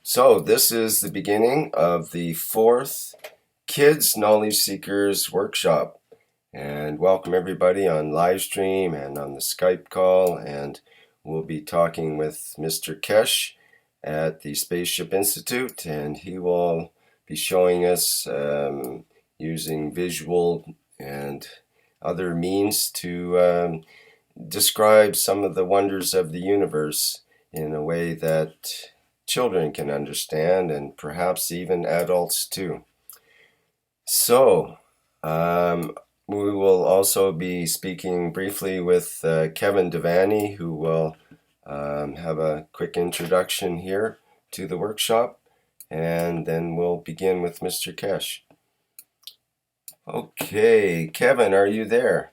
So this is the beginning of the fourth Kids Knowledge Seekers Workshop. And welcome everybody on live stream and on the Skype call. And we'll be talking with Mr. Keshe at the Spaceship Institute, and he will be showing us using visual and other means to describe some of the wonders of the universe in a way that children can understand and perhaps even adults too. So, we will also be speaking briefly with Kevin Devaney, who will have a quick introduction here to the workshop, and then we'll begin with Mr. Keshe. Okay, Kevin, are you there?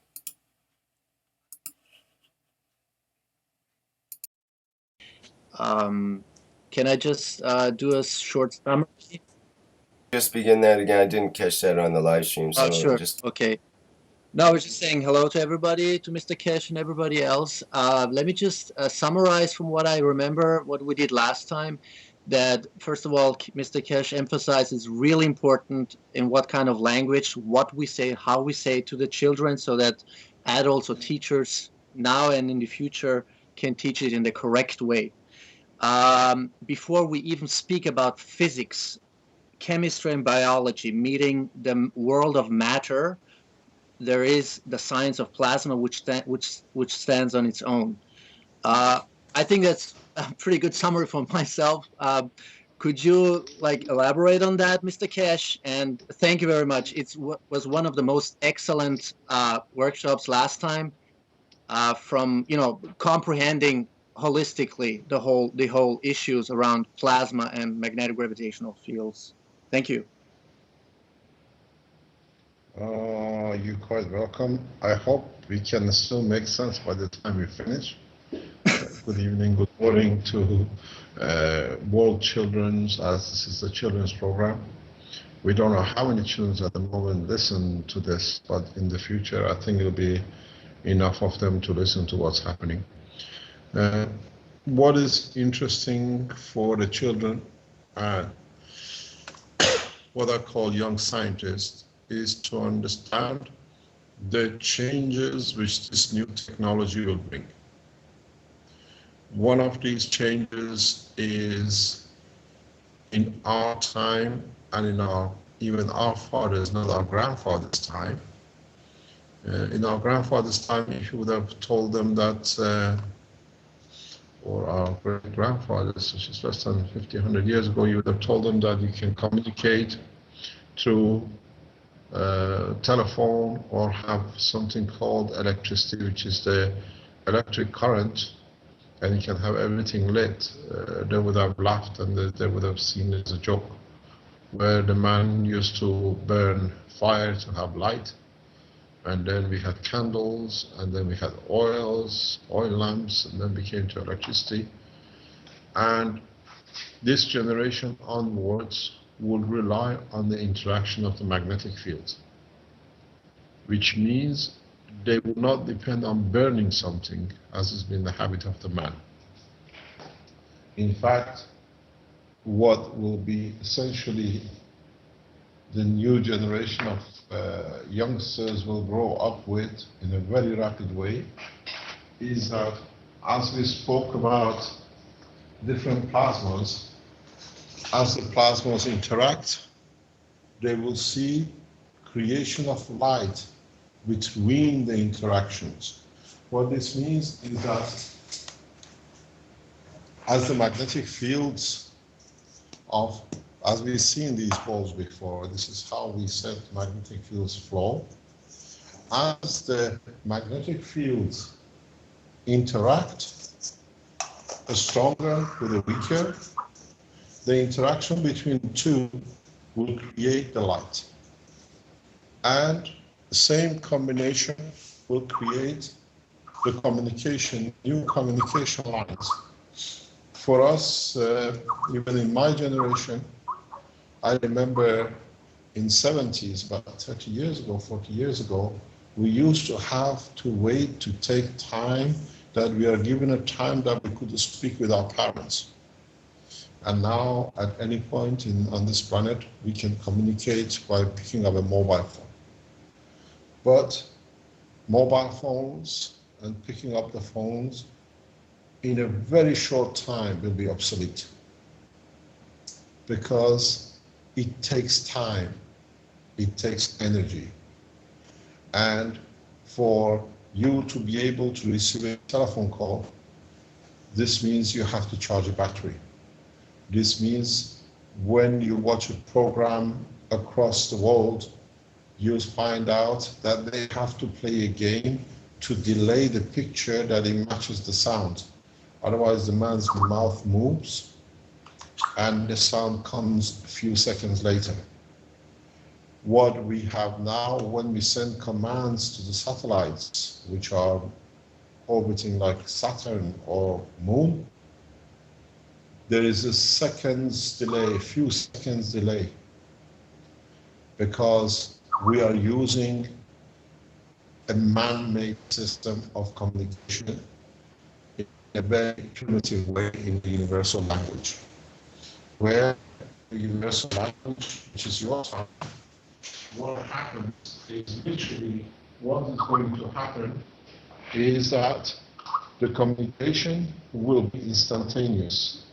Can I just do a short summary? Just begin that again. I didn't catch that on the live stream, Oh, so sure. just Okay. No, I was just saying hello to everybody, to Mr. Keshe and everybody else. Let me just summarize from what I remember, what we did last time. That first of all, Mr. Keshe emphasizes really important in what kind of language, what we say, how we say it to the children, so that adults or teachers now and in the future can teach it in the correct way. Before we even speak about physics, chemistry, and biology, meeting the world of matter, there is the science of plasma, which stands on its own. Uh, I think that's a pretty good summary for myself. Could you elaborate on that, Mr. Keshe? And thank you very much. It was one of the most excellent workshops last time, from comprehending holistically the whole issues around plasma and magnetic gravitational fields. Thank you. You're quite welcome. I hope we can still make sense by the time we finish. Good evening, good morning to World Children's, as this is the children's program. We don't know how many children at the moment listen to this, but in the future, I think it'll be enough of them to listen to what's happening. What is interesting for the children, what I call young scientists, is to understand the changes which this new technology will bring. One of these changes is in our time and in even our fathers, not our grandfathers' time. In our grandfather's time, if you would have told them that, or our great grandfathers, which is less than 100 years ago, you would have told them that you can communicate through telephone or have something called electricity, which is the electric current, and you can have everything lit. They would have laughed and they would have seen it as a joke, where the man used to burn fire to have light, and then we had candles, and then we had oil lamps, and then we came to electricity. And this generation onwards will rely on the interaction of the magnetic field, which means they will not depend on burning something, as has been the habit of the man. In fact, what will be essentially the new generation of youngsters will grow up with in a very rapid way is that, as we spoke about different plasmas, as the plasmas interact, they will see creation of light between the interactions. What this means is that as the magnetic fields as we've seen these balls before, this is how we said magnetic fields flow. As the magnetic fields interact, a stronger with a weaker, the interaction between two will create the light. And the same combination will create the new communication lines. For us, even in my generation, I remember in 70s, about 30 years ago, 40 years ago, we used to have to wait to take time, that we are given a time that we could speak with our parents. And now, at any point on this planet, we can communicate by picking up a mobile phone. But mobile phones and picking up the phones in a very short time will be obsolete, because it takes time, it takes energy. And for you to be able to receive a telephone call, this means you have to charge a battery. This means when you watch a program across the world, you find out that they have to play a game to delay the picture that it matches the sound. Otherwise, the man's mouth moves and the sound comes a few seconds later. What we have now, when we send commands to the satellites, which are orbiting like Saturn or Moon, there is a seconds delay, a few seconds delay, because we are using a man-made system of communication in a very primitive way in the universal language, where the universal language, which is your tongue, what happens is literally what is going to happen is that the communication will be instantaneous.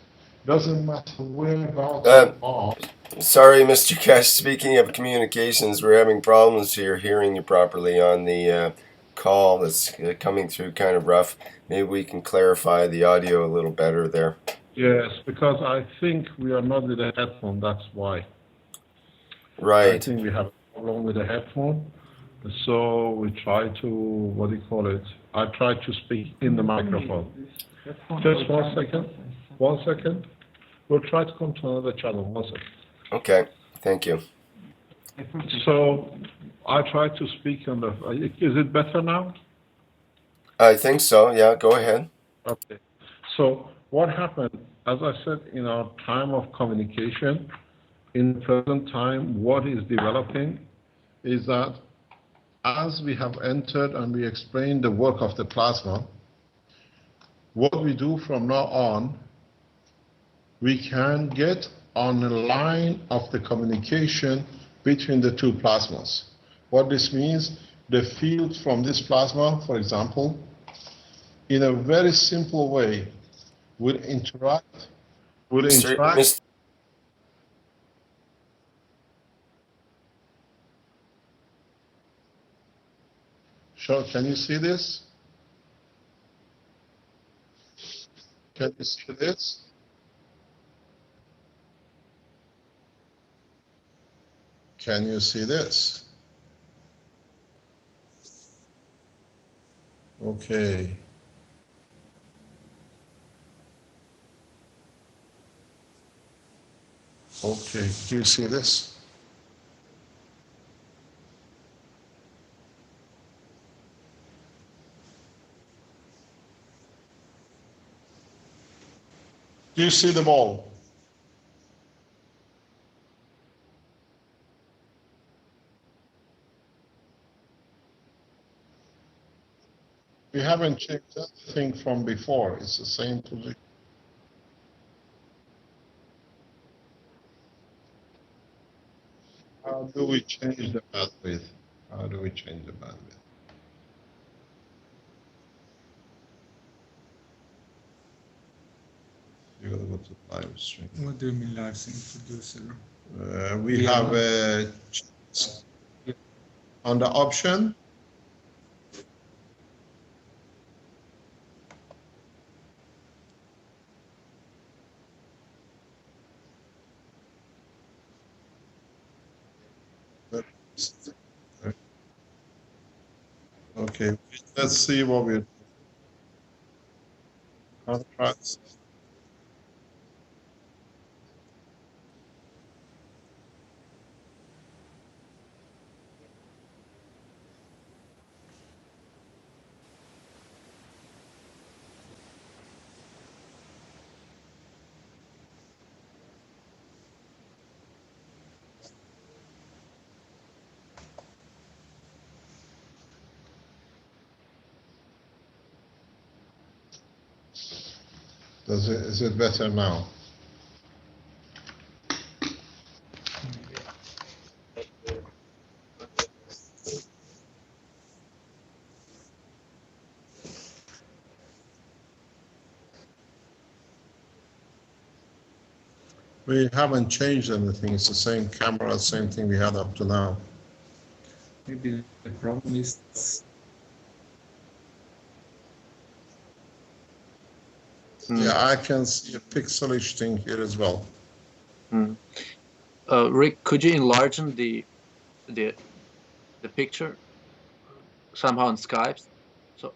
Doesn't matter whereabouts you are. Sorry, Mr. Keshe. Speaking of communications, we're having problems here hearing you properly on the call that's coming through kind of rough. Maybe we can clarify the audio a little better there. Yes, because I think we are not with a headphone, that's why. Right. I think we have a problem with the headphone. So we try to, what do you call it? I try to speak in the microphone. Just 1 second. 1 second. We'll try to come to another channel. 1 second. Okay, thank you. So I try to speak on the, is it better now? I think so, yeah, go ahead. Okay. So what happened, as I said, in our time of communication, in the present time, what is developing is that as we have entered and we explained the work of the plasma, what we do from now on, we can get on a line of the communication between the two plasmas. What this means, the field from this plasma, for example, in a very simple way, will interact. Sure, can you see this? Can you see this? Can you see this? Okay. Okay, do you see this? Do you see them all? We haven't changed anything from before. It's the same position. How do we change the bandwidth? How do we change the bandwidth? You gotta go to live stream. What do you mean live stream producer? We have a on the option. Okay, let's see what we're contrast. Is it better now? We haven't changed anything. It's the same camera, same thing we had up to now. Maybe the problem is Yeah, I can see a pixelish thing here as well. Rick, could you enlarge the picture somehow on Skype? So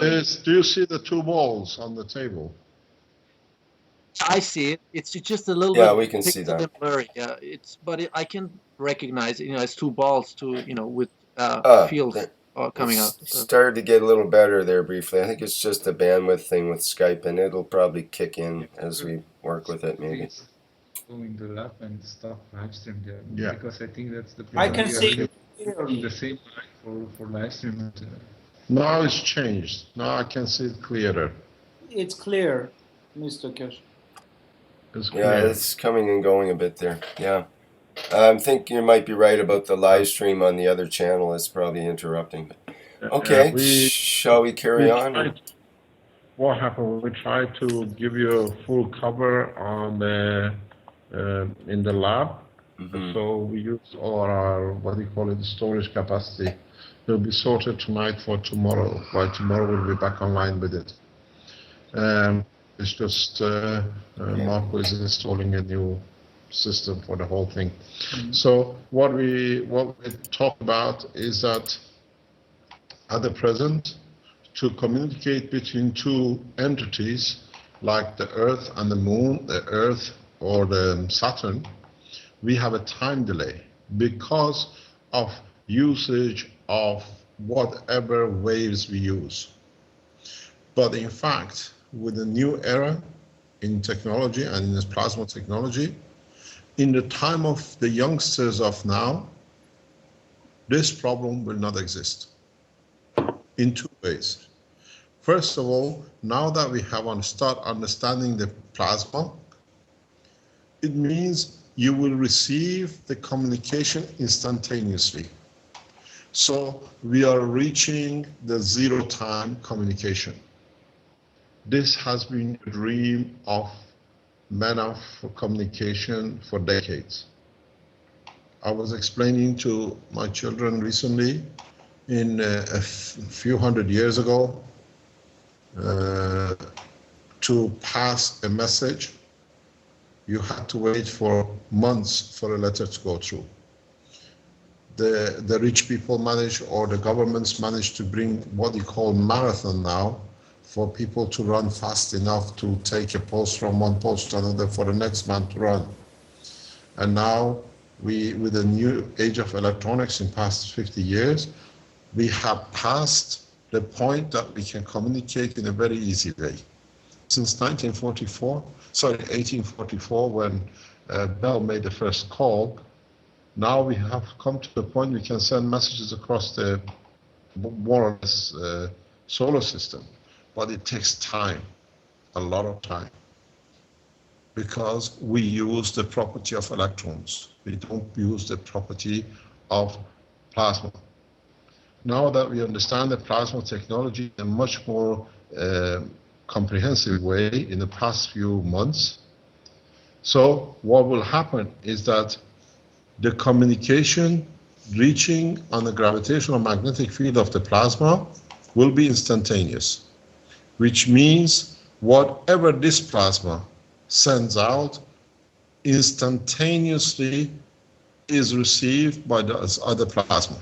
Do you see the two balls on the table? I see it. It's just a little Yeah, bit we can see pixel that. blurry. Yeah, I can recognize it. You know, it's two balls, with fields coming out. It started to get a little better there briefly. I think it's just a bandwidth thing with Skype, and it'll probably kick in as we work with it, maybe. in the lab and stuff live stream there. Yeah. Because I think that's the I problem. can We are see really it using the same line for live stream. And, Now it's changed. Now I can see it clearer. It's clear, Mr. Keshe. It's Yeah, clear. it's coming and going a bit there. Yeah. I think you might be right about the live stream on the other channel. It's probably interrupting. Okay, shall we carry on? What happened? We tried to give you a full cover on in the lab. So we use all our, what do you call it, storage capacity. It'll be sorted tonight for tomorrow. By tomorrow we'll be back online with it. It's just Marco is installing a new system for the whole thing. So what we talk about is that at the present, to communicate between two entities like the Earth and the Moon, the Earth or the Saturn, we have a time delay because of usage of whatever waves we use. But in fact, with the new era in technology and in this plasma technology, in the time of the youngsters of now, this problem will not exist in two ways. First of all, now that we have start understanding the plasma, it means you will receive the communication instantaneously. So we are reaching the zero-time communication. This has been a dream of men of communication for decades. I was explaining to my children recently, in a few hundred years ago, to pass a message, you had to wait for months for a letter to go through. The rich people manage, or the governments manage to bring what you call marathon now, for people to run fast enough to take a post from one post to another for the next man to run. And now, with the new age of electronics in past 50 years, we have passed the point that we can communicate in a very easy way. Since 1844, when Bell made the first call, now we have come to the point we can send messages across the more or less solar system. But it takes time, a lot of time, because we use the property of electrons. We don't use the property of plasma. Now that we understand the plasma technology in a much more comprehensive way in the past few months, so what will happen is that the communication reaching on the gravitational magnetic field of the plasma will be instantaneous, which means whatever this plasma sends out instantaneously is received by the other plasma,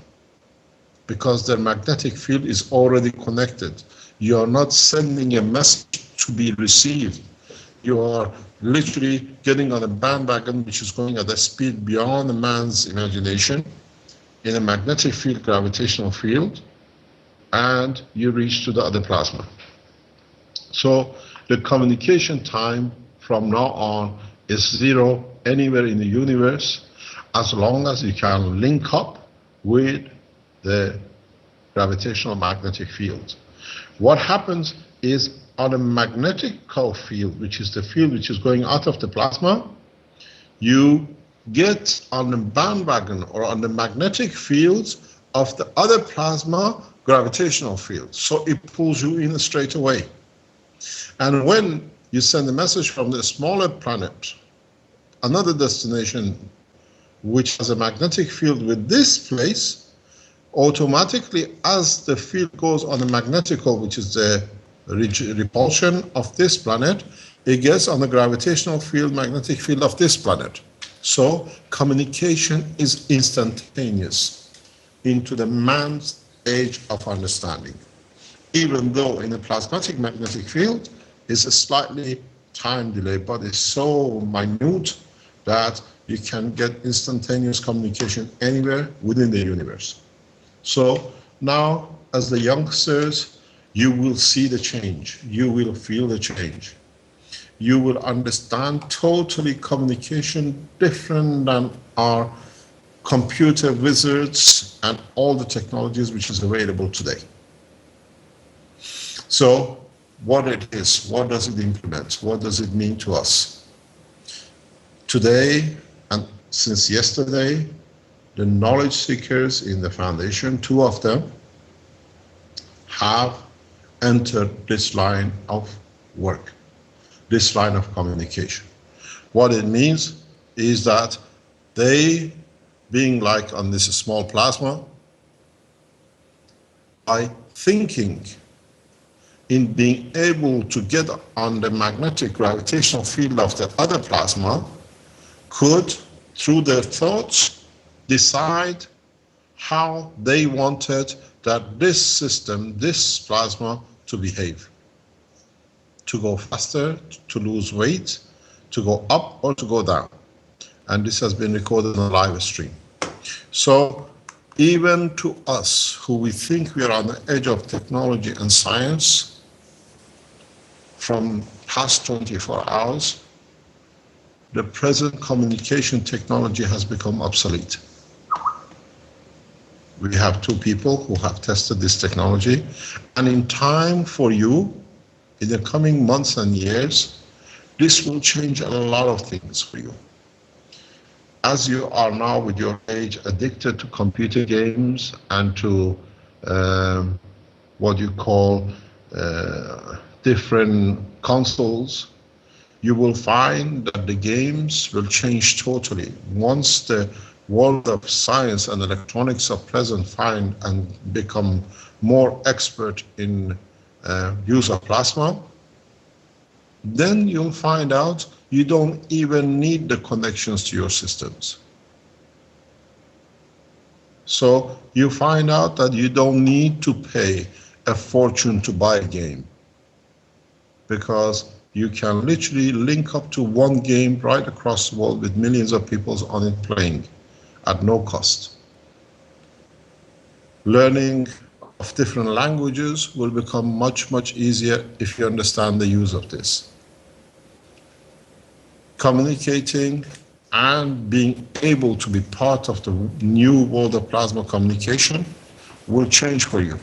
because their magnetic field is already connected. You are not sending a message to be received. You are literally getting on a bandwagon which is going at a speed beyond a man's imagination in a magnetic field, gravitational field, and you reach to the other plasma. So the communication time from now on is zero anywhere in the universe, as long as you can link up with the gravitational magnetic field. What happens is on a magnetic field, which is the field which is going out of the plasma, you get on the bandwagon or on the magnetic fields of the other plasma gravitational field. So it pulls you in straight away. And when you send a message from the smaller planet, another destination which has a magnetic field with this place, automatically as the field goes on the magnetical, which is the repulsion of this planet, it gets on the gravitational field, magnetic field of this planet. So communication is instantaneous into the man's age of understanding. Even though in a plasmatic magnetic field is a slightly time delay, but it's so minute that you can get instantaneous communication anywhere within the universe. So now, as the youngsters, you will see the change. You will feel the change. You will understand totally communication different than our computer wizards and all the technologies which is available today. So what it is, what does it implement? What does it mean to us? Today, and since yesterday, the knowledge seekers in the foundation, 2 of them, have entered this line of work, this line of communication. What it means is that they, being like on this small plasma, by thinking in being able to get on the magnetic gravitational field of the other plasma, could, through their thoughts, decide how they wanted that this system, this plasma, to behave. To go faster, to lose weight, to go up or to go down. And this has been recorded on a live stream. So even to us, who we think we are on the edge of technology and science, from past 24 hours, the present communication technology has become obsolete. We have 2 people who have tested this technology, and in time for you, in the coming months and years, this will change a lot of things for you. As you are now with your age addicted to computer games and to what you call different consoles, you will find that the games will change totally. Once the world of science and electronics are present, find and become more expert in use of plasma, then you'll find out you don't even need the connections to your systems. So you find out that you don't need to pay a fortune to buy a game, because you can literally link up to one game right across the world with millions of people on it playing at no cost. Learning of different languages will become much, much easier if you understand the use of this. Communicating and being able to be part of the new world of plasma communication will change for you.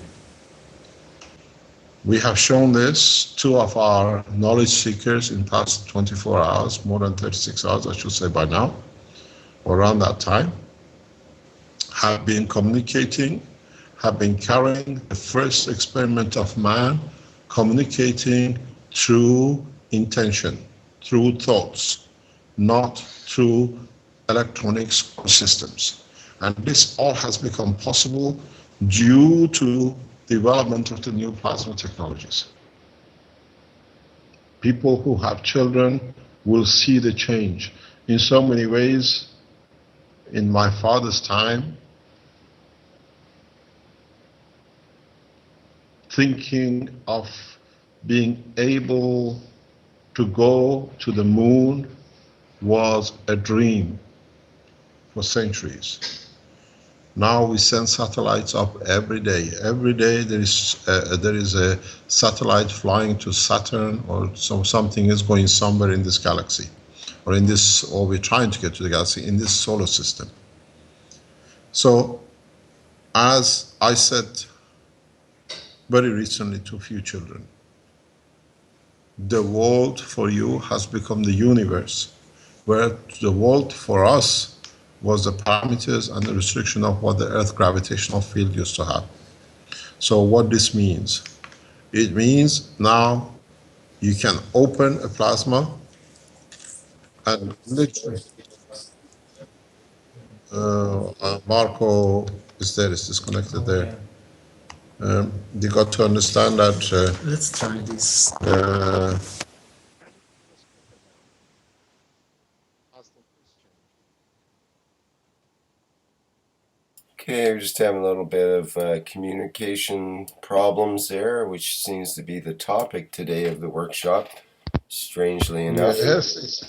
We have shown this, 2 of our knowledge seekers in past 24 hours, more than 36 hours, I should say by now, or around that time, have been communicating, have been carrying the first experiment of man, communicating through intention, through thoughts, not through electronics or systems. And this all has become possible due to development of the new plasma technologies. People who have children will see the change. In so many ways, in my father's time, thinking of being able to go to the moon was a dream for centuries. Now we send satellites up every day. Every day there is a satellite flying to Saturn, or something is going somewhere in this galaxy, or we're trying to get to the galaxy in this solar system. So, as I said very recently to a few children, the world for you has become the universe, where the world for us was the parameters and the restriction of what the Earth gravitational field used to have. So what this means? It means now you can open a plasma and literally, Marco is there, is disconnected there. You got to understand that. Let's try this. Okay, we're just having a little bit of communication problems there, which seems to be the topic today of the workshop, strangely enough. Yes,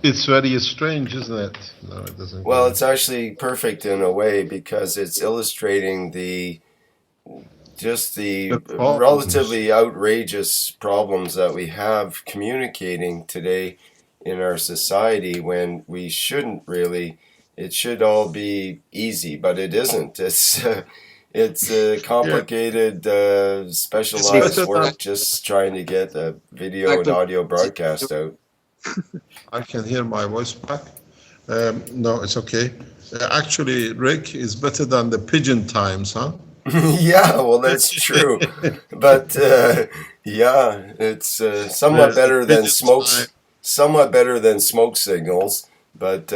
it's very strange, isn't it? No, it doesn't. Well, it's actually perfect in a way because it's illustrating the problems. relatively outrageous problems that we have communicating today in our society when we shouldn't really. It should all be easy, but it isn't. It's complicated, specialized work just trying to get a video and audio broadcast out. I can hear my voice back. No, it's okay. Actually, Rick is better than the pigeon times, huh? Yeah, well, that's true. But yeah, it's somewhat better than somewhat better than smoke signals. But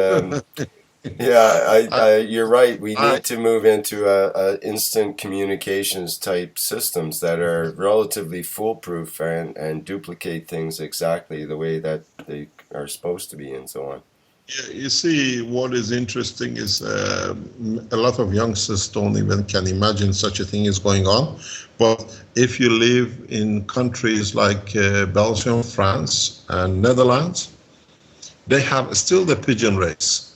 yeah, you're right. We need to move into a instant communications type systems that are relatively foolproof and duplicate things exactly the way that they are supposed to be and so on. Yeah, you see, what is interesting is a lot of youngsters don't even can imagine such a thing is going on. But if you live in countries like Belgium, France, and Netherlands, they have still the pigeon race.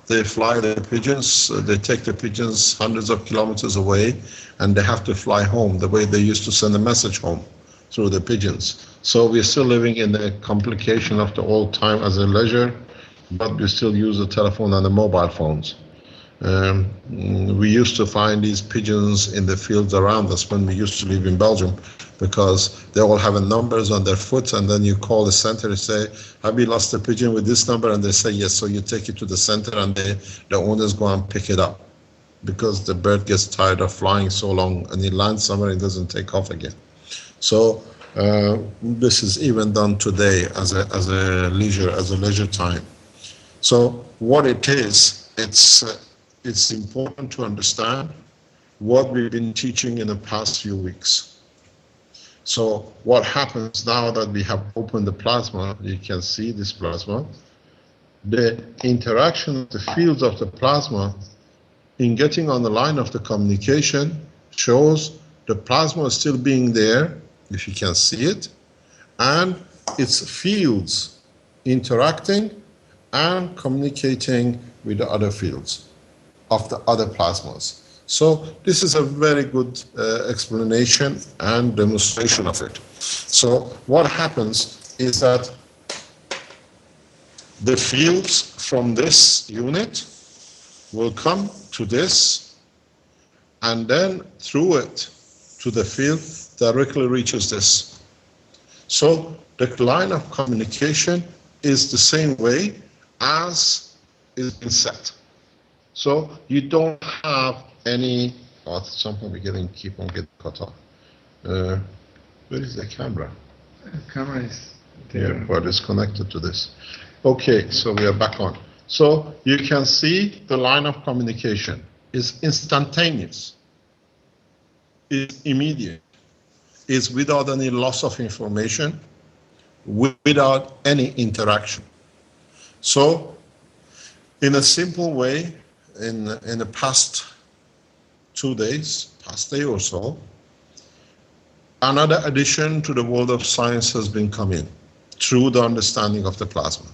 They fly the pigeons, they take the pigeons hundreds of kilometers away, and they have to fly home the way they used to send a message home through the pigeons. So we're still living in the complication of the old time as a leisure, but we still use the telephone and the mobile phones. We used to find these pigeons in the fields around us when we used to live in Belgium, because they all have numbers on their foot, and then you call the center and say, have you lost a pigeon with this number? And they say yes, so you take it to the center and the owners go and pick it up, because the bird gets tired of flying so long and it lands somewhere and doesn't take off again. So this is even done today as a leisure time. So what it is, it's important to understand what we've been teaching in the past few weeks. So what happens now that we have opened the plasma, you can see this plasma, the interaction of the fields of the plasma in getting on the line of the communication shows the plasma is still being there, if you can see it, and its fields interacting and communicating with the other fields of the other plasmas. So this is a very good explanation and demonstration of it. So what happens is that the fields from this unit will come to this, and then through it to the field directly reaches this. So the line of communication is the same way as is been set. So you don't have any, at some point we keep on getting cut off. Where is the camera? Camera is there. Yeah, but it's connected to this. Okay, so we are back on. So you can see the line of communication is instantaneous, it's immediate, it's without any loss of information, without any interaction. So in a simple way, in the past 2 days, past day or so, another addition to the world of science has been coming through the understanding of the plasma.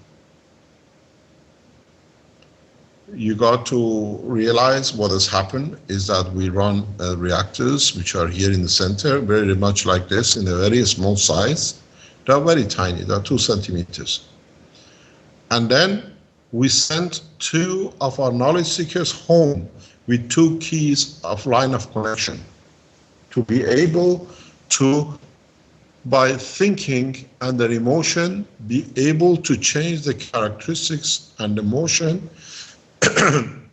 You got to realize what has happened is that we run reactors which are here in the center, very much like this, in a very small size. They are very tiny, they are 2 centimeters. And then we sent 2 of our knowledge seekers home with 2 keys of line of connection to be able to, by thinking and their emotion, be able to change the characteristics and the motion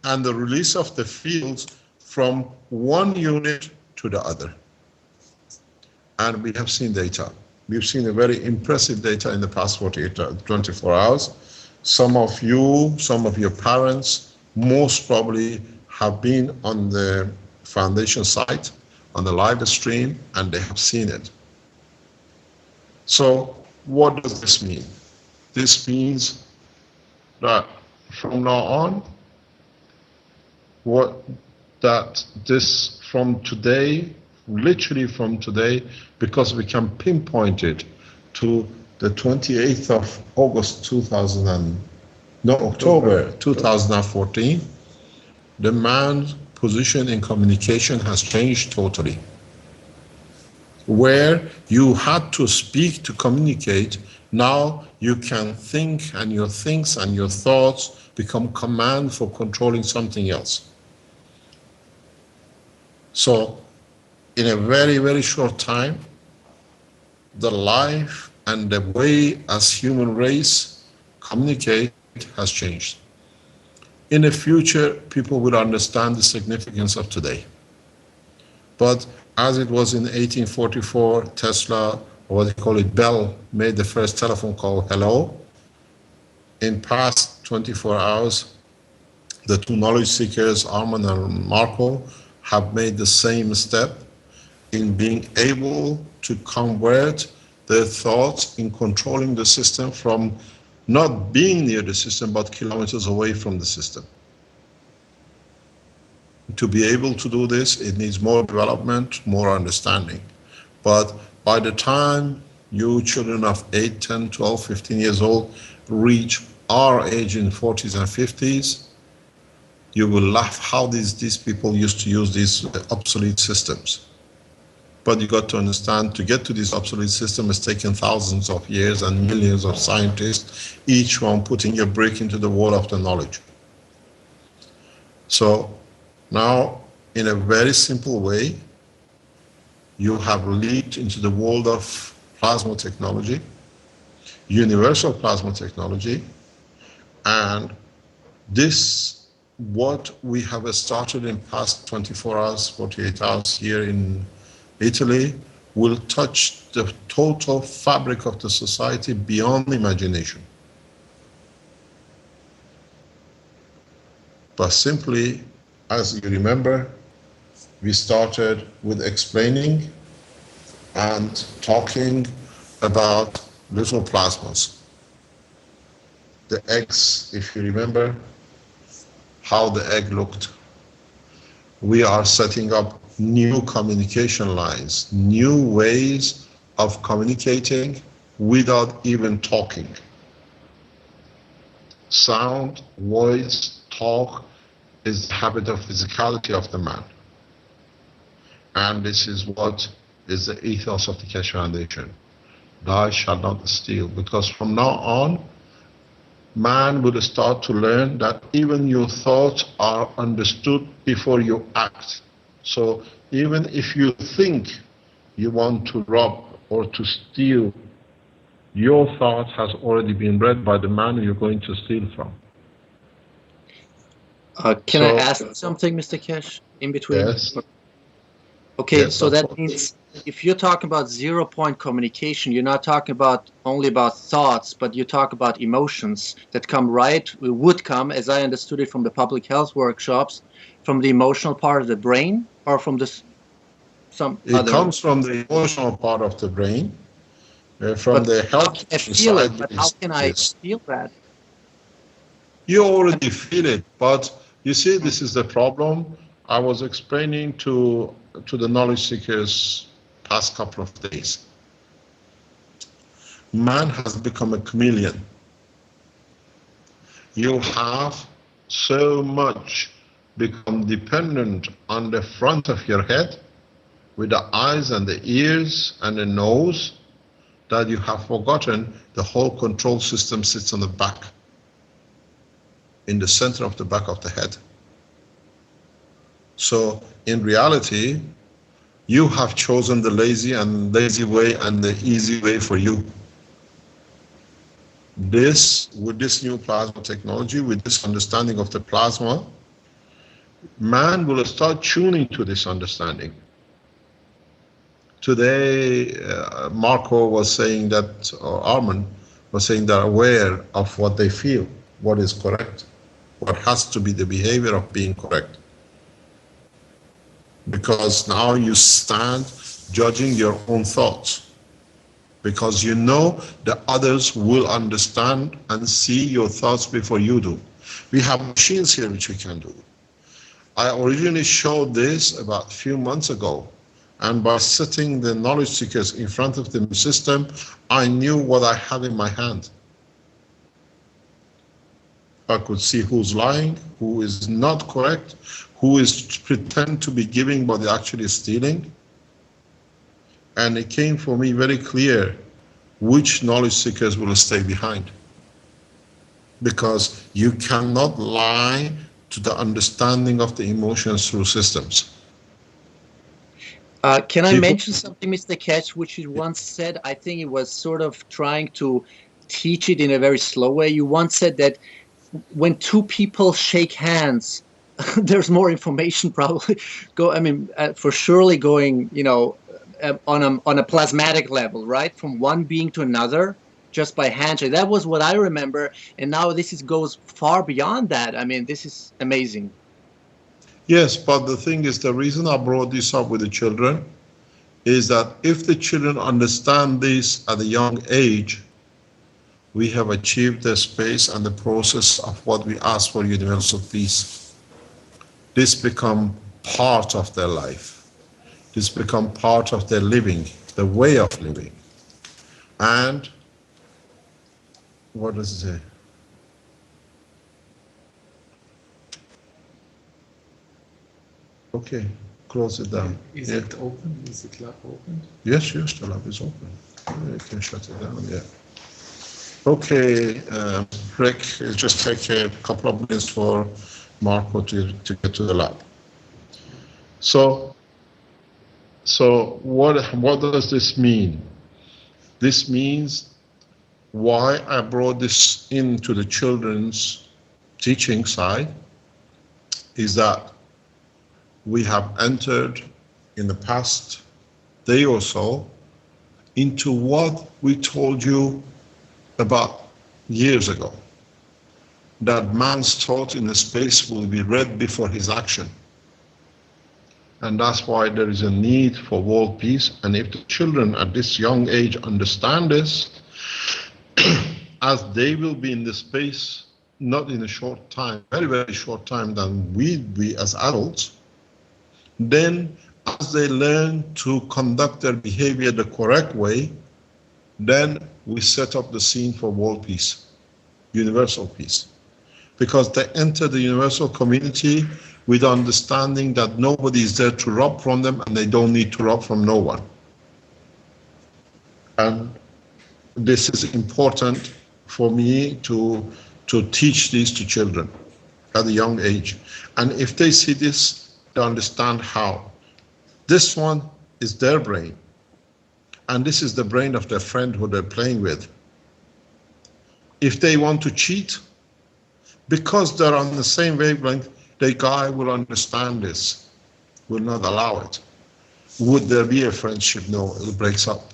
and the release of the fields from one unit to the other. And we have seen data. We've seen a very impressive data in the past 24 hours. Some of you, some of your parents, most probably have been on the foundation site, on the live stream, and they have seen it. So what does this mean? This means that from now on, from today, literally from today, because we can pinpoint it to the 28th of October 2014, the man's position in communication has changed totally. Where you had to speak to communicate, now you can think, and your things and your thoughts become command for controlling something else. So in a very, very short time, the life and the way as human race communicate has changed. In the future, people will understand the significance of today. But as it was in 1844, Tesla, or what they call it, Bell, made the first telephone call, hello. In past 24 hours, the two knowledge seekers, Armand and Marco, have made the same step in being able to convert their thoughts in controlling the system from not being near the system, but kilometers away from the system. To be able to do this, it needs more development, more understanding. But by the time you children of 8, 10, 12, 15 years old reach our age in 40s and 50s, you will laugh how these people used to use these obsolete systems. But you got to understand, to get to this obsolete system has taken thousands of years and millions of scientists, each one putting a brick into the wall of the knowledge. So now, in a very simple way, you have leaped into the world of plasma technology, universal plasma technology, and this, what we have started in past 24 hours, 48 hours here in Italy, will touch the total fabric of the society beyond imagination. But simply, as you remember, we started with explaining and talking about little plasmas. The eggs, if you remember, how the egg looked. We are setting up new communication lines, new ways of communicating without even talking. Sound, voice, talk is the habit of physicality of the man. And this is what is the ethos of the Keshe Foundation. Thou shalt not steal, because from now on, man will start to learn that even your thoughts are understood before you act. So even if you think you want to rob or to steal, your thought has already been read by the man you're going to steal from. Can I ask something, Mr. Keshe, in between? Yes. Okay, Yes, so that means if you're talking about 0-point communication, you're not talking about only about thoughts, but you talk about emotions that would come, as I understood it from the public health workshops, from the emotional part of the brain, or from It comes from the emotional part of the brain, from the health side. But how can I feel that? You already feel it, but you see, this is the problem. I was explaining to the knowledge seekers past couple of days. Man has become a chameleon. You have so much become dependent on the front of your head with the eyes and the ears and the nose that you have forgotten the whole control system sits on the back, in the center of the back of the head. So in reality, you have chosen the lazy way and the easy way for you. with this new plasma technology, with this understanding of the plasma, man will start tuning to this understanding. Today, Marco was saying that, or Armin was saying they're aware of what they feel, what is correct, what has to be the behavior of being correct. Because now you stand judging your own thoughts. Because you know that others will understand and see your thoughts before you do. We have machines here which we can do. I originally showed this about a few months ago, and by setting the knowledge seekers in front of the system, I knew what I had in my hand. I could see who's lying, who is not correct, who is pretend to be giving but actually stealing. And it came for me very clear which knowledge seekers will stay behind. Because you cannot lie to the understanding of the emotions through systems. Can I mention something, Mr. Keshe, which you once said? I think it was sort of trying to teach it in a very slow way. You once said that when two people shake hands, there's more information probably for surely going, on a plasmatic level, right? From one being to another, just by handshake. That was what I remember. And now this goes far beyond that. I mean, this is amazing. Yes, but the thing is, the reason I brought this up with the children is that if the children understand this at a young age, we have achieved the space and the process of what we ask for, universal peace. This become part of their life. This become part of their living, the way of living. And what does it say? Okay, close it down. Is it open? Is the lab open? Yes, the lab is open. You can shut it down, yeah. Okay, Rick, just take a couple of minutes for Marco to get to the lab. So what does this mean? This means why I brought this into the children's teaching side is that we have entered in the past day or so into what we told you about years ago, that man's thought in the space will be read before his action. And that's why there is a need for world peace. And if the children at this young age understand this, as they will be in the space, not in a short time, very, very short time than we as adults, then as they learn to conduct their behavior the correct way, then we set up the scene for world peace, universal peace. Because they enter the universal community with understanding that nobody is there to rob from them and they don't need to rob from no one. And this is important for me to teach this to children at a young age. And if they see this, they understand how. This one is their brain. And this is the brain of their friend who they're playing with. If they want to cheat, because they're on the same wavelength, the guy will understand this, will not allow it. Would there be a friendship? No, it breaks up.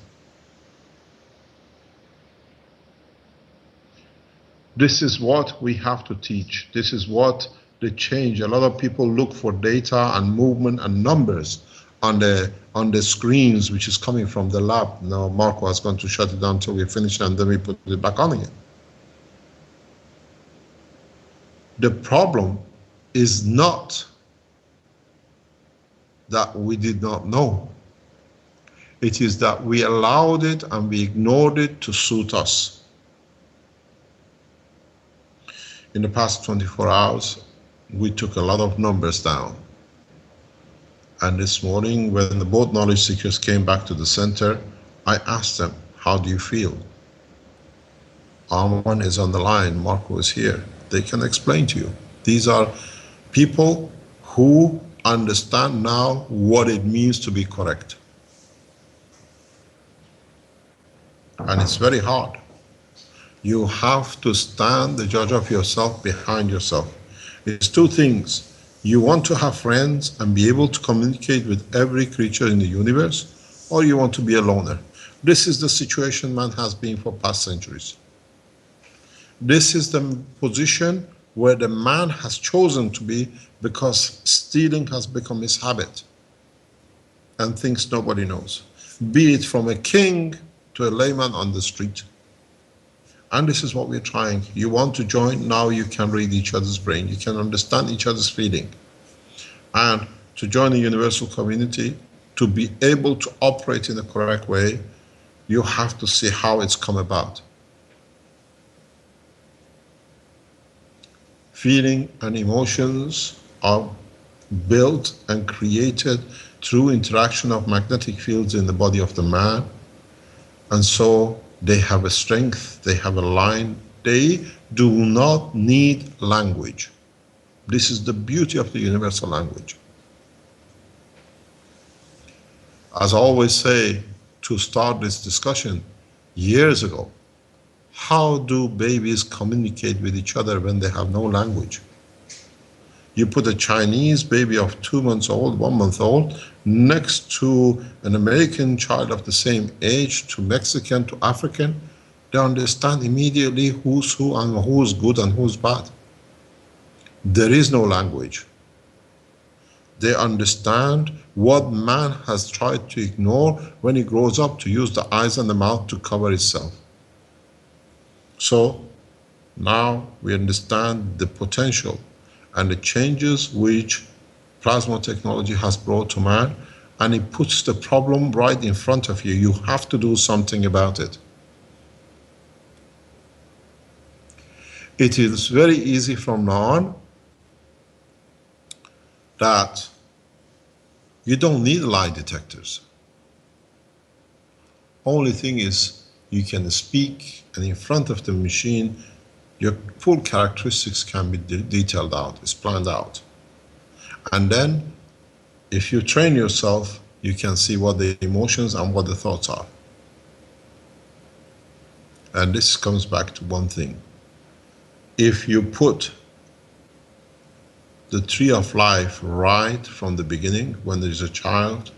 This is what we have to teach. This is what the change. A lot of people look for data and movement and numbers on the screens, which is coming from the lab. Now Marco is going to shut it down until we finish and then we put it back on again. The problem is not that we did not know. It is that we allowed it and we ignored it to suit us. In the past 24 hours, we took a lot of numbers down. And this morning, when the both knowledge seekers came back to the center, I asked them, how do you feel? Arman is on the line, Marco is here. They can explain to you. These are people who understand now what it means to be correct. And it's very hard. You have to stand the judge of yourself behind yourself. It's two things. You want to have friends and be able to communicate with every creature in the universe, or you want to be a loner. This is the situation man has been for past centuries. This is the position where the man has chosen to be because stealing has become his habit and things nobody knows. Be it from a king to a layman on the street. And this is what we're trying. You want to join, now you can read each other's brain. You can understand each other's feeling. And to join a universal community, to be able to operate in the correct way, you have to see how it's come about. Feeling and emotions are built and created through interaction of magnetic fields in the body of the man. And so they have a strength, they have a line. They do not need language. This is the beauty of the universal language. As I always say, to start this discussion, years ago, how do babies communicate with each other when they have no language? You put a Chinese baby of 2 months old, 1 month old, next to an American child of the same age, to Mexican, to African, they understand immediately who's who and who's good and who's bad. There is no language. They understand what man has tried to ignore when he grows up, to use the eyes and the mouth to cover itself. So now we understand the potential and the changes which plasma technology has brought to man, and it puts the problem right in front of you. You have to do something about it. It is very easy from now on that you don't need lie detectors. Only thing is, you can speak, and in front of the machine, your full characteristics can be detailed out, it's planned out. And then, if you train yourself, you can see what the emotions and what the thoughts are. And this comes back to one thing. If you put the tree of life right from the beginning, when there is a child,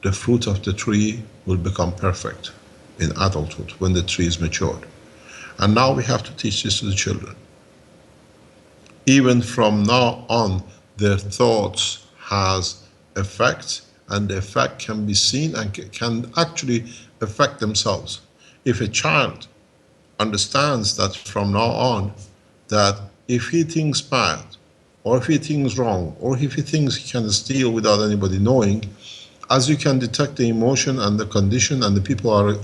the fruit of the tree will become perfect in adulthood, when the tree is matured. And now we have to teach this to the children. Even from now on, their thoughts has effect, and the effect can be seen and can actually affect themselves. If a child understands that from now on, that if he thinks bad, or if he thinks wrong, or if he thinks he can steal without anybody knowing, as you can detect the emotion and the condition, and the people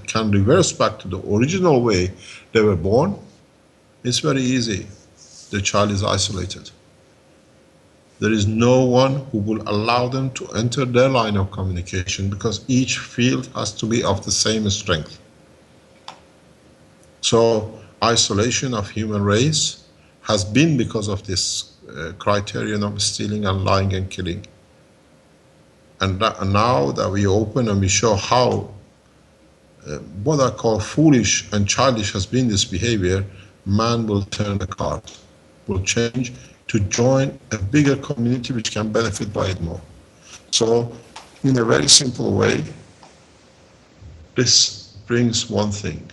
can reverse back to the original way they were born, it's very easy. The child is isolated. There is no one who will allow them to enter their line of communication, because each field has to be of the same strength. So isolation of human race has been because of this criterion of stealing and lying and killing. And now that we open and we show how what I call foolish and childish has been this behavior, man will turn the card, will change to join a bigger community which can benefit by it more. So in a very simple way, this brings one thing: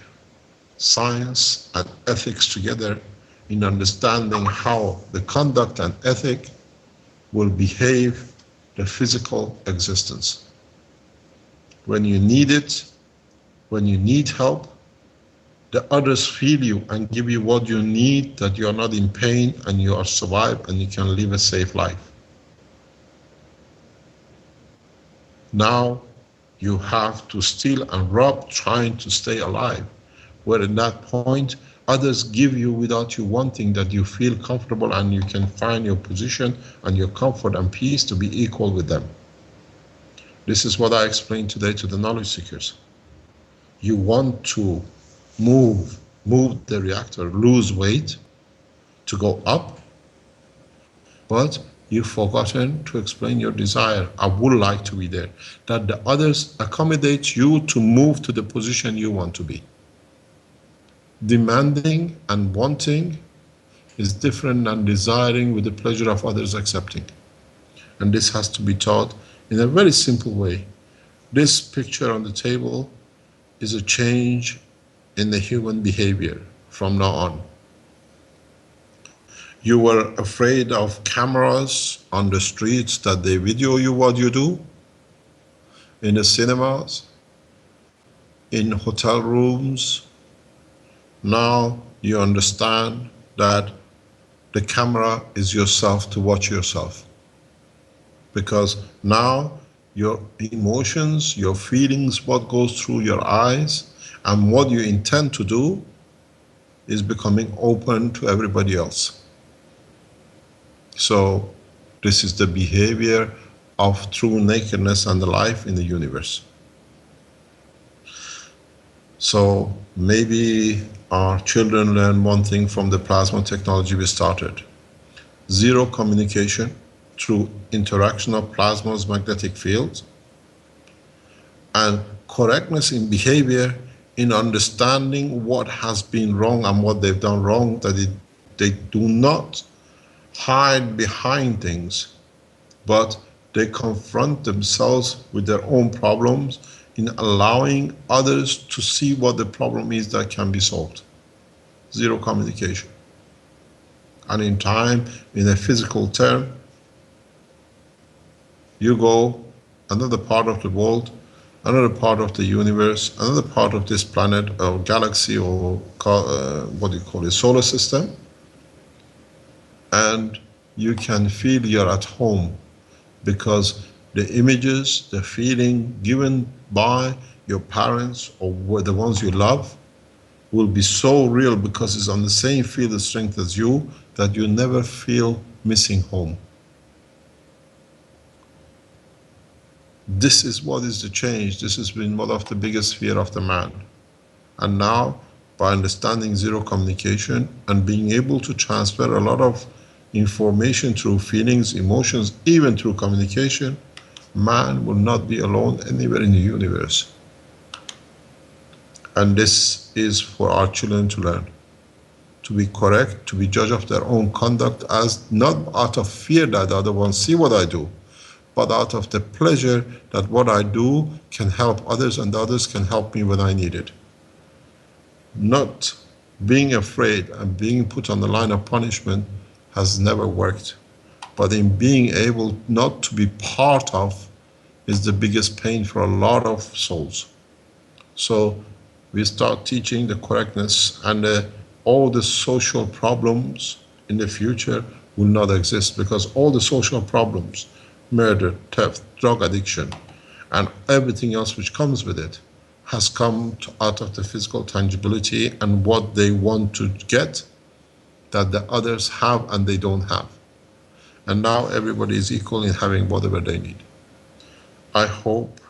science and ethics together, in understanding how the conduct and ethic will behave the physical existence. When you need it, when you need help, the others feel you and give you what you need, that you are not in pain and you are survived and you can live a safe life. Now you have to steal and rob trying to stay alive, where at that point others give you without you wanting, that you feel comfortable and you can find your position and your comfort and peace to be equal with them. This is what I explained today to the knowledge seekers. You want to move the reactor, lose weight, to go up, but you've forgotten to explain your desire. I would like to be there. That the others accommodate you to move to the position you want to be. Demanding and wanting is different than desiring with the pleasure of others accepting. And this has to be taught in a very simple way. This picture on the table is a change in the human behavior from now on. You were afraid of cameras on the streets that they video you what you do, in the cinemas, in hotel rooms. Now you understand that the camera is yourself to watch yourself. Because now your emotions, your feelings, what goes through your eyes, and what you intend to do is becoming open to everybody else. So this is the behavior of true nakedness and the life in the universe. So maybe our children learn one thing from the plasma technology we started. Zero communication through interaction of plasma's magnetic fields, and correctness in behavior in understanding what has been wrong and what they've done wrong, that they do not hide behind things, but they confront themselves with their own problems in allowing others to see what the problem is that can be solved. Zero communication. And in time, in a physical term, you go another part of the world, another part of the universe, another part of this planet or galaxy or what do you call it, solar system, and you can feel you're at home because the images, the feeling given by your parents or the ones you love will be so real because it's on the same field of strength as you that you never feel missing home. This is what is the change. This has been one of the biggest fear of the man. And now, by understanding zero communication and being able to transfer a lot of information through feelings, emotions, even through communication, man will not be alone anywhere in the universe. And this is for our children to learn. To be correct, to be judge of their own conduct, as not out of fear that the other ones see what I do, but out of the pleasure that what I do can help others and others can help me when I need it. Not being afraid and being put on the line of punishment has never worked. But in being able not to be part of is the biggest pain for a lot of souls. So we start teaching the correctness, and all the social problems in the future will not exist, because all the social problems, murder, theft, drug addiction, and everything else which comes with it, has come out of the physical tangibility and what they want to get that the others have and they don't have. And now everybody is equal in having whatever they need. I hope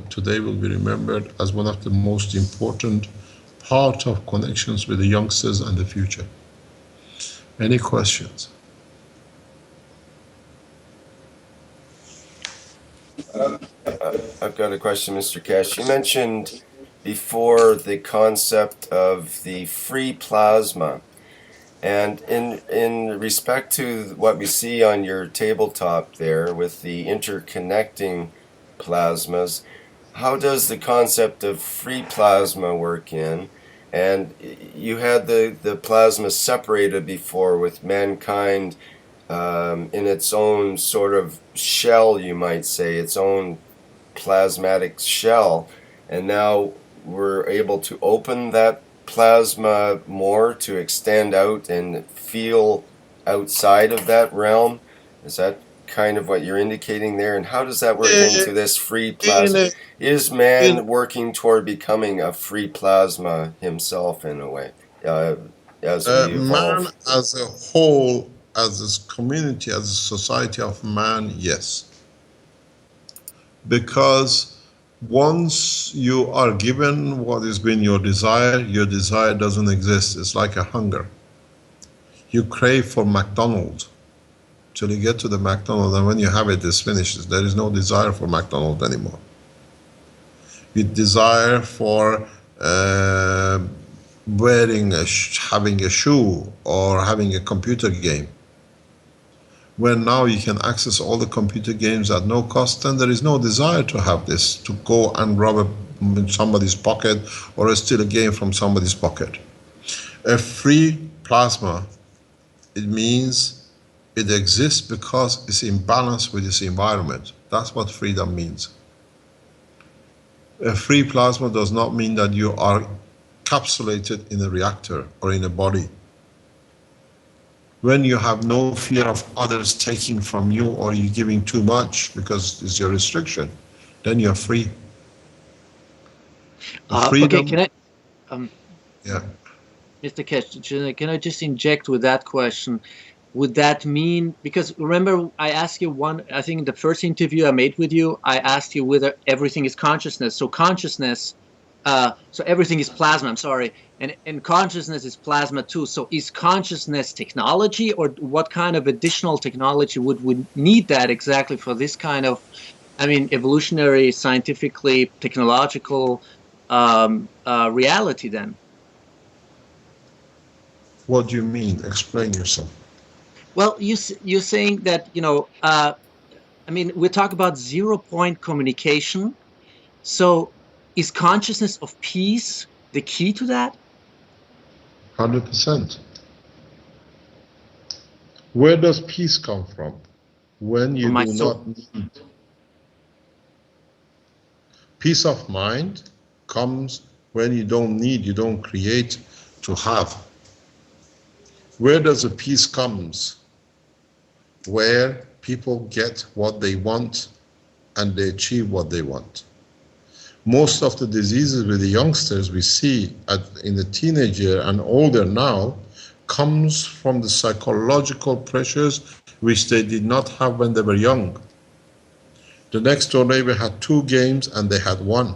today will be remembered as one of the most important part of connections with the youngsters and the future. Any questions? I've got a question, Mr. Keshe. You mentioned before the concept of the free plasma. And in respect to what we see on your tabletop there with the interconnecting plasmas, how does the concept of free plasma work in? And you had the plasma separated before with mankind in its own sort of shell, you might say, its own plasmatic shell. And now we're able to open that plasma more to extend out and feel outside of that realm. Is that kind of what you're indicating there? And how does that work into this free plasma? Is man working toward becoming a free plasma himself in a way, as we evolve? Man as a whole, as a community, as a society of man, yes. Because once you are given what has been your desire doesn't exist. It's like a hunger. You crave for McDonald's till you get to the McDonald's, and when you have it, it's finished. There is no desire for McDonald's anymore. You desire for having a shoe or having a computer game. Where now you can access all the computer games at no cost, and there is no desire to have this, to go and rob somebody's pocket or steal a game from somebody's pocket. A free plasma, it means it exists because it's in balance with its environment. That's what freedom means. A free plasma does not mean that you are encapsulated in a reactor or in a body. When you have no fear of others taking from you or you giving too much because it's your restriction, then you're free. Freedom, okay, can I, yeah. Mr. Keshe, can I just inject with that question? Would that mean, because remember I asked you one, I think in the first interview I made with you, I asked you whether everything is consciousness. So consciousness, so everything is plasma, I'm sorry, and consciousness is plasma too. So is consciousness technology, or what kind of additional technology would we need that exactly for this kind of, I mean, evolutionary, scientifically, technological reality then? What do you mean? Explain yourself. Well, you're saying that, you know, I mean, we talk about 0-point communication. So is consciousness of peace the key to that? 100%. Where does peace come from? When you do not need. Peace of mind comes when you don't need, you don't create to have. Where does the peace comes? Where people get what they want and they achieve what they want. Most of the diseases with the youngsters we see in the teenager and older now comes from the psychological pressures which they did not have when they were young. The next door neighbor had 2 games and they had 1.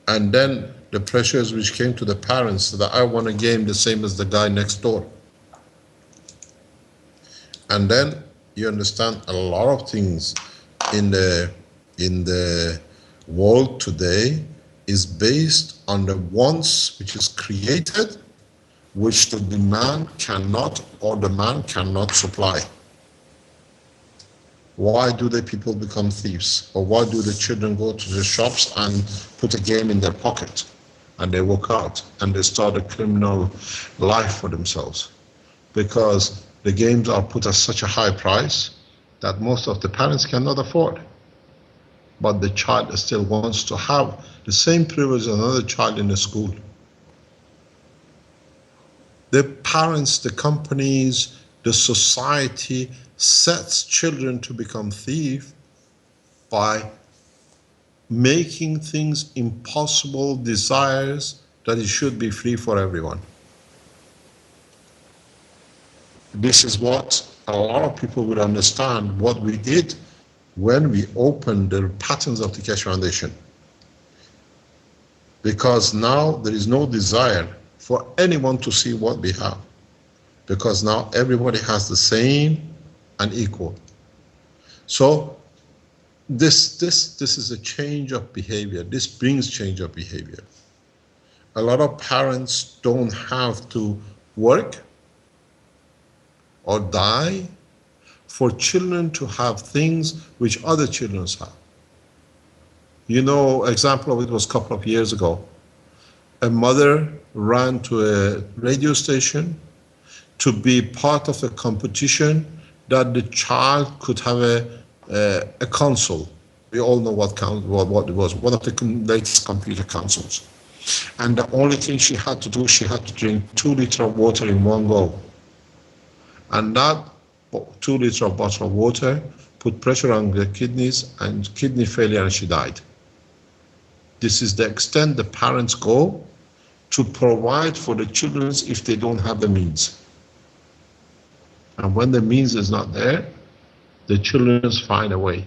And then the pressures which came to the parents that I want a game the same as the guy next door. And then you understand a lot of things in the world today is based on the wants which is created, which the demand cannot or the man cannot supply. Why do the people become thieves? Or why do the children go to the shops and put a game in their pocket and they walk out and they start a criminal life for themselves? Because the games are put at such a high price that most of the parents cannot afford. But the child still wants to have the same privilege as another child in the school. The parents, the companies, the society sets children to become thieves by making things impossible desires that it should be free for everyone. This is what a lot of people would understand what we did when we opened the patterns of the Keshe Foundation. Because now there is no desire for anyone to see what we have. Because now everybody has the same and equal. So this is a change of behavior. This brings change of behavior. A lot of parents don't have to work or die for children to have things which other children have. You know, example of it was a couple of years ago. A mother ran to a radio station to be part of a competition that the child could have a console. We all know what it was, one of the latest computer consoles. And the only thing she had to do, she had to drink 2 liters of water in one go. And that 2 liters of bottle of water put pressure on the kidneys and kidney failure, and she died. This is the extent the parents go to provide for the children if they don't have the means. And when the means is not there, the children find a way.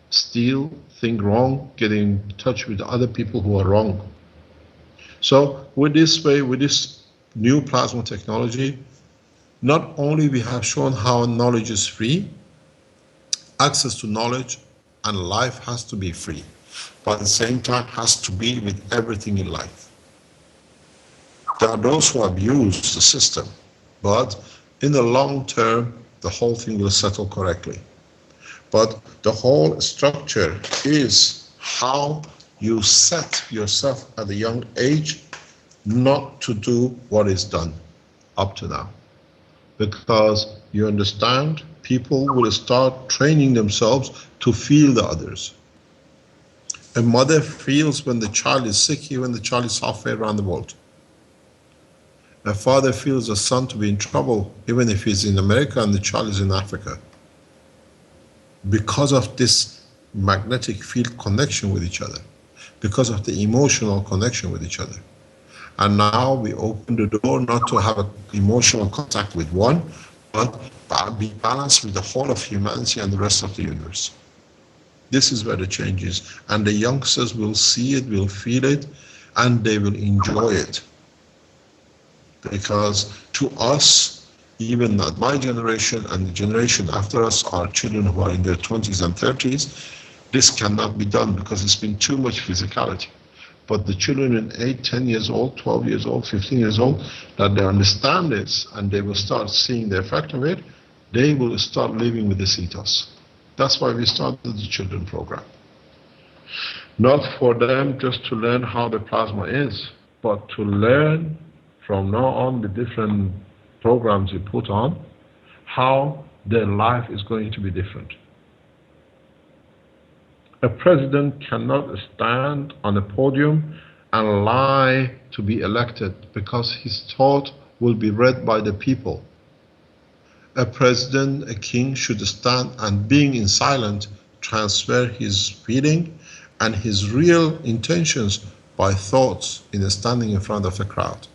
Steal, think wrong, get in touch with other people who are wrong. So with this way, with this new plasma technology, not only we have shown how knowledge is free, access to knowledge and life has to be free, but at the same time has to be with everything in life. There are those who abuse the system, but in the long term, the whole thing will settle correctly. But the whole structure is how you set yourself at a young age not to do what is done up to now. Because you understand, people will start training themselves to feel the others. A mother feels when the child is sick, even the child is halfway around the world. A father feels a son to be in trouble, even if he's in America and the child is in Africa. Because of this magnetic field connection with each other, because of the emotional connection with each other. And now we open the door not to have an emotional contact with one, but be balanced with the whole of humanity and the rest of the universe. This is where the change is. And the youngsters will see it, will feel it, and they will enjoy it. Because to us, even not my generation and the generation after us, our children who are in their 20s and 30s, this cannot be done because it's been too much physicality. But the children in 8, 10 years old, 12 years old, 15 years old, that they understand this and they will start seeing the effect of it, they will start living with this ethos. That's why we started the children program. Not for them just to learn how the plasma is, but to learn from now on the different programs you put on, how their life is going to be different. A president cannot stand on a podium and lie to be elected because his thought will be read by the people. A president, a king should stand and being in silence, transfer his feeling and his real intentions by thoughts in standing in front of a crowd.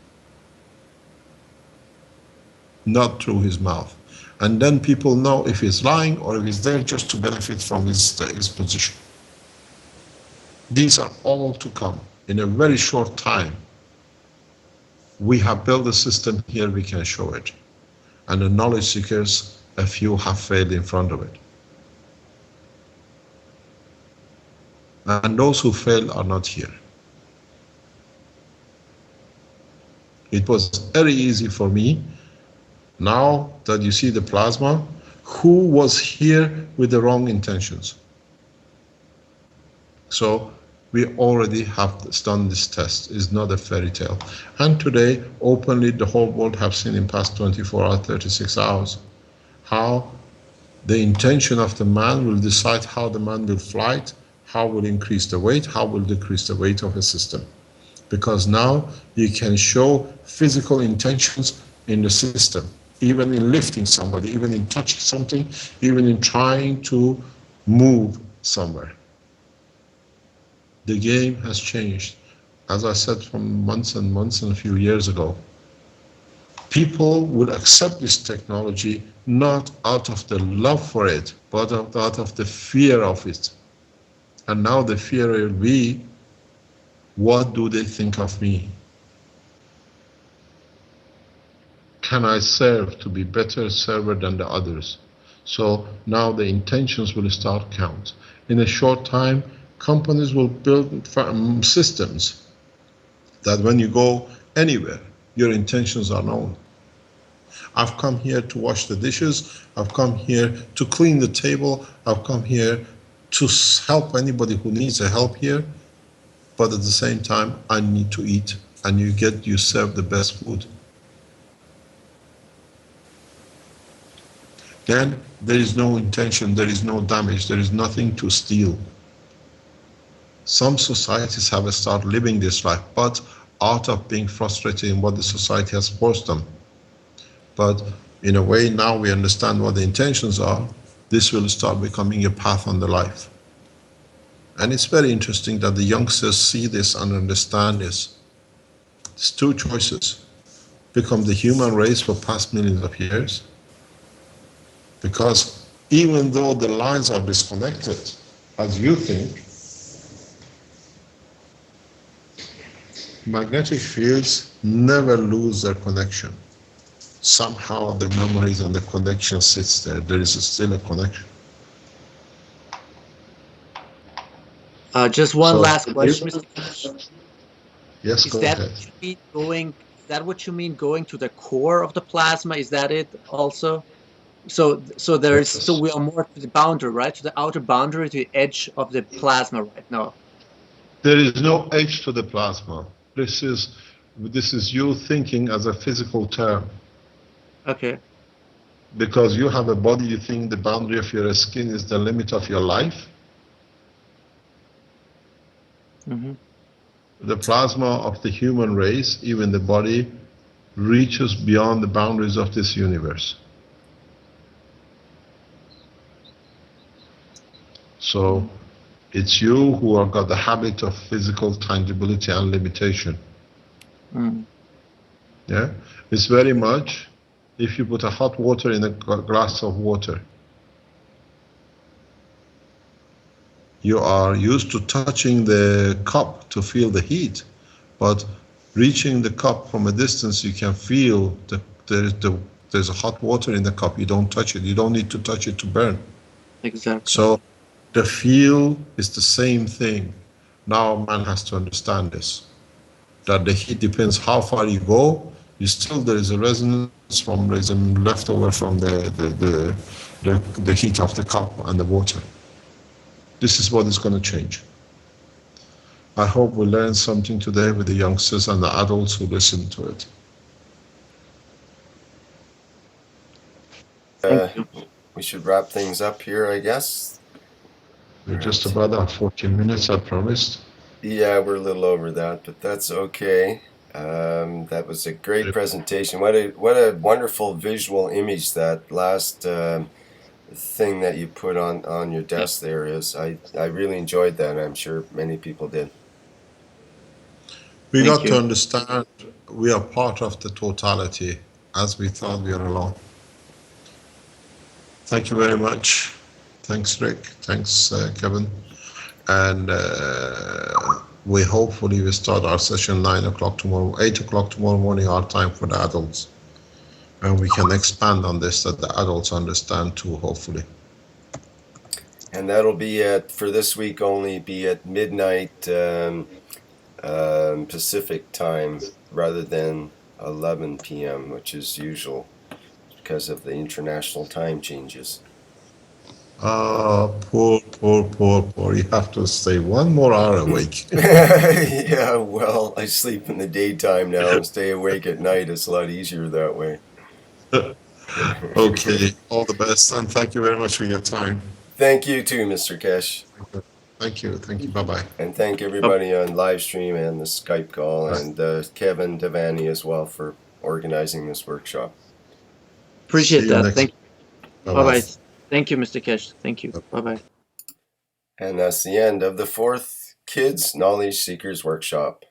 Not through his mouth. And then people know if he's lying or if he's there just to benefit from his position. These are all to come in a very short time. We have built a system here, we can show it. And the knowledge seekers, a few have failed in front of it. And those who failed are not here. It was very easy for me. Now that you see the plasma, who was here with the wrong intentions? So we already have done this test. It's not a fairy tale. And today, openly, the whole world have seen in past 24 hours, 36 hours, how the intention of the man will decide how the man will flight, how will increase the weight, how will decrease the weight of a system. Because now you can show physical intentions in the system, even in lifting somebody, even in touching something, even in trying to move somewhere. The game has changed. As I said from months and months and a few years ago, people will accept this technology not out of the love for it, but out of the fear of it. And now the fear will be, what do they think of me? Can I serve to be better server than the others? So now the intentions will start count. In a short time, companies will build systems that when you go anywhere, your intentions are known. I've come here to wash the dishes, I've come here to clean the table, I've come here to help anybody who needs a help here, but at the same time, I need to eat, and you serve the best food. Then there is no intention, there is no damage, there is nothing to steal. Some societies have started living this life, but out of being frustrated in what the society has forced them. But in a way, now we understand what the intentions are. This will start becoming a path on the life. And it's very interesting that the youngsters see this and understand this. It's two choices. Become the human race for past millions of years. Because even though the lines are disconnected, as you think, magnetic fields never lose their connection. Somehow the memories and the connection sits there. There is still a connection. Just one last question, Mr. Keshe. Yes, Is go that ahead. actually going that what you mean, going to the core of the plasma? Is that it also? So we are more to the boundary, right? To the outer boundary, to the edge of the plasma right now. There is no edge to the plasma. This is you thinking as a physical term. Okay. Because you have a body, you think the boundary of your skin is the limit of your life. Mm-hmm. The plasma of the human race, even the body, reaches beyond the boundaries of this universe. So it's you who have got the habit of physical tangibility and limitation. Mm. Yeah, it's very much if you put a hot water in a glass of water. You are used to touching the cup to feel the heat, but reaching the cup from a distance, you can feel there's a hot water in the cup. You don't touch it. You don't need to touch it to burn. Exactly. So the feel is the same thing. Now man has to understand this, that the heat depends how far you go. There is a resonance there's a leftover from the heat of the cup and the water. This is what is going to change. I hope we learn something today with the youngsters and the adults who listen to it. Thank you. We should wrap things up here, I guess. We're just about at 14 minutes, I promised. Yeah, we're a little over that, but that's okay. That was a great presentation. What a wonderful visual image that last thing that you put on your desk there is. I really enjoyed that. I'm sure many people did. We Thank got you. to understand we are part of the totality as we thought we are alone. Thank you very much. Thanks, Rick. Thanks, Kevin. And we hopefully will start our session 9 o'clock tomorrow, 8 o'clock tomorrow morning, our time for the adults. And we can expand on this that the adults understand too, hopefully. And that'll be for this week only be at midnight Pacific time rather than 11 p.m., which is usual because of the international time changes. Poor. You have to stay 1 more hour awake. Yeah, well, I sleep in the daytime now and stay awake at night. It's a lot easier that way. Okay, all the best, and thank you very much for your time. Thank you too, Mr. Keshe. Thank you, bye-bye. And thank everybody on live stream and the Skype call, and Kevin Devani as well for organizing this workshop. Appreciate that. Thank you. Bye-bye. Bye-bye. Thank you, Mr. Keshe. Thank you. Bye-bye. And that's the end of the 4th Kids Knowledge Seekers Workshop.